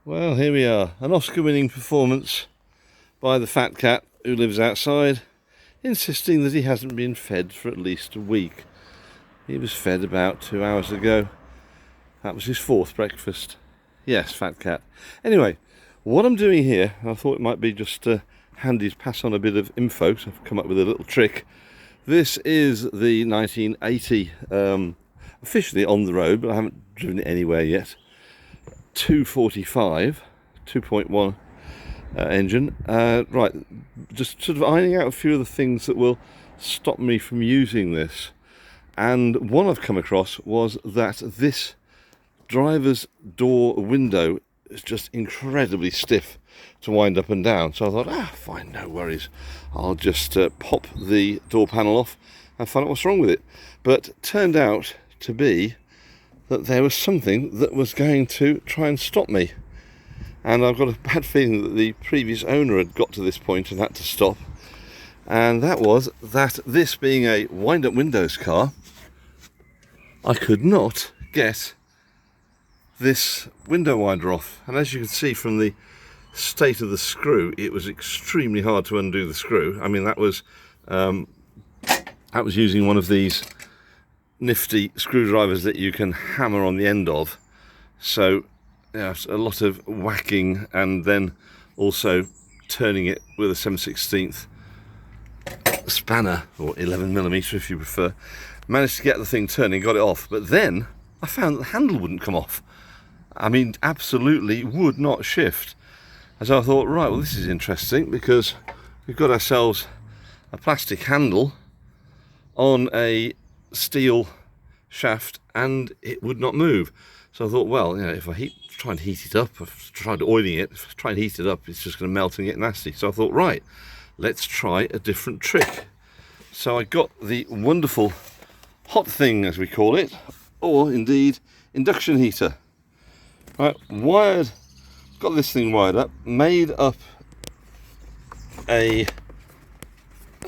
Well, here we are, an Oscar-winning performance by the fat cat who lives outside, insisting that he hasn't been fed for at least a week. He was fed about 2 hours ago. That was his fourth breakfast. Yes, fat cat. Anyway, what I'm doing here, I thought it might be just handy to pass on a bit of info, so I've come up with a little trick. This is the 1980, officially on the road, but I haven't driven it anywhere yet. 245 2.1 engine. Right, just sort of ironing out a few of the things that will stop me from using this, and one I've come across was that this driver's door window is just incredibly stiff to wind up and down. So I thought, fine, no worries, I'll just pop the door panel off and find out what's wrong with it. But turned out to be that there was something that was going to try and stop me, and I've got a bad feeling that the previous owner had got to this point and had to stop, and that was that this being a wind-up windows car, I could not get this window winder off. And as you can see from the state of the screw, it was extremely hard to undo the screw. I mean, that was using one of these nifty screwdrivers that you can hammer on the end of. So yeah, a lot of whacking and then also turning it with a 7/16 spanner, or 11mm if you prefer. Managed to get the thing turning, got it off, but then I found that the handle wouldn't come off. I mean, absolutely would not shift. And so I thought, right, well, this is interesting, because we've got ourselves a plastic handle on a steel shaft and it would not move. So I thought, well, if I try and heat it up, I've tried oiling it, if I try and heat it up, it's just going to melt and get nasty. So I thought, right, let's try a different trick. So I got the wonderful hot thing, as we call it, or indeed induction heater. Right, got this thing wired up, made up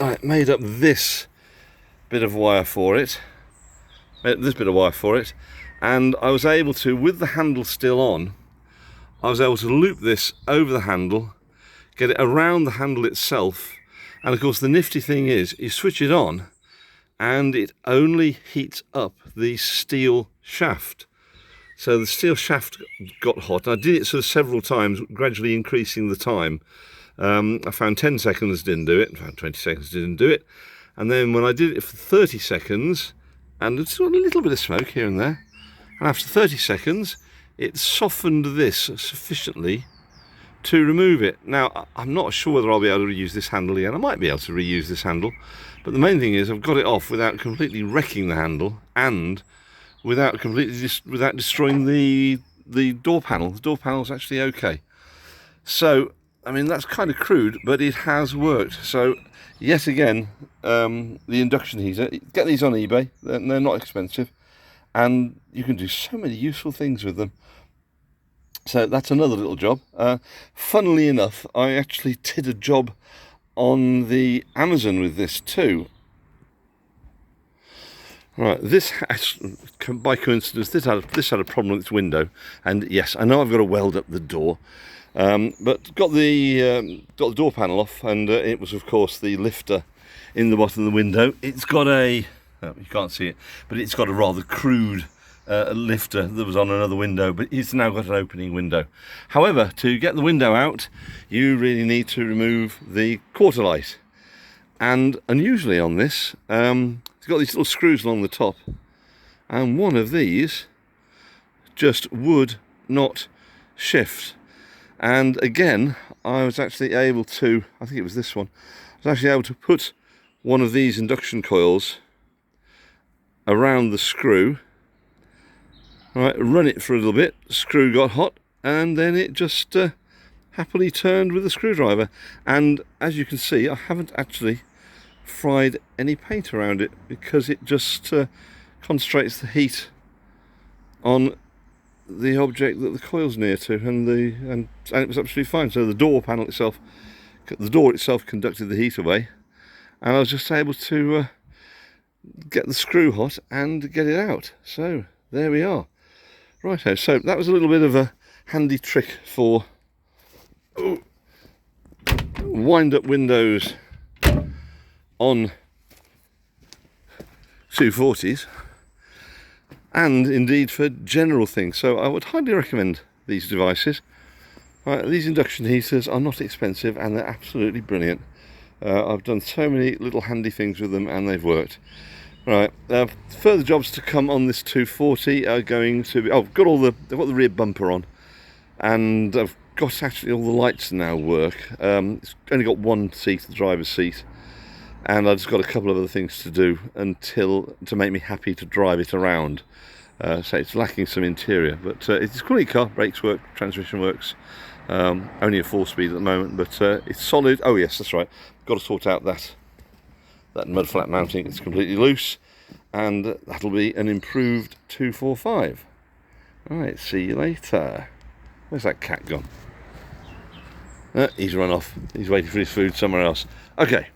this bit of wire for it, and I was able to, with the handle still on, I was able to loop this over the handle, get it around the handle itself, and of course the nifty thing is, you switch it on and it only heats up the steel shaft. So the steel shaft got hot, and I did it sort of several times, gradually increasing the time. I found 10 seconds didn't do it, I found 20 seconds didn't do it, and then when I did it for 30 seconds, and it's got a little bit of smoke here and there, and after 30 seconds it softened this sufficiently to remove it. Now, I'm not sure whether I'll be able to reuse this handle again. I might be able to reuse this handle, but the main thing is I've got it off without completely wrecking the handle, and without destroying the door panel. The door panel's actually okay. So, I mean, that's kind of crude, but it has worked. So, yet again, the induction heater, get these on eBay, they're not expensive, and you can do so many useful things with them. So that's another little job. Funnily enough, I actually did a job on the Amazon with this too. Right, this has, by coincidence, this had a problem with its window, and yes, I know I've got to weld up the door, but got the door panel off, and it was, of course, the lifter in the bottom of the window. It's got you can't see it, but it's got a rather crude lifter that was on another window, but it's now got an opening window. However, to get the window out, you really need to remove the quarter light, and unusually on this, it's got these little screws along the top, and one of these just would not shift. And again, I was actually able to, I think it was this one, I was actually able to put one of these induction coils around the screw, right, run it for a little bit, screw got hot, and then it just happily turned with the screwdriver. And as you can see, I haven't actually fried any paint around it, because it just concentrates the heat on the object that the coil's near to, and it was absolutely fine. So the door itself conducted the heat away, and I was just able to get the screw hot and get it out. So there we are. Righto, so that was a little bit of a handy trick for wind-up windows on 240s, and indeed for general things. So I would highly recommend these devices. These induction heaters are not expensive and they're absolutely brilliant. I've done so many little handy things with them and they've worked. Right, further jobs to come on this 240 are going to be, I've got the rear bumper on, and I've got actually all the lights now work. It's only got one seat, the driver's seat, and I've just got a couple of other things to do to make me happy to drive it around. So it's lacking some interior, but it's a quality car. Brakes work, transmission works. Only a 4-speed at the moment, but it's solid. Oh yes, that's right. Got to sort out that mud flap mounting. It's completely loose, and that'll be an improved 245. All right, see you later. Where's that cat gone? He's run off. He's waiting for his food somewhere else. Okay.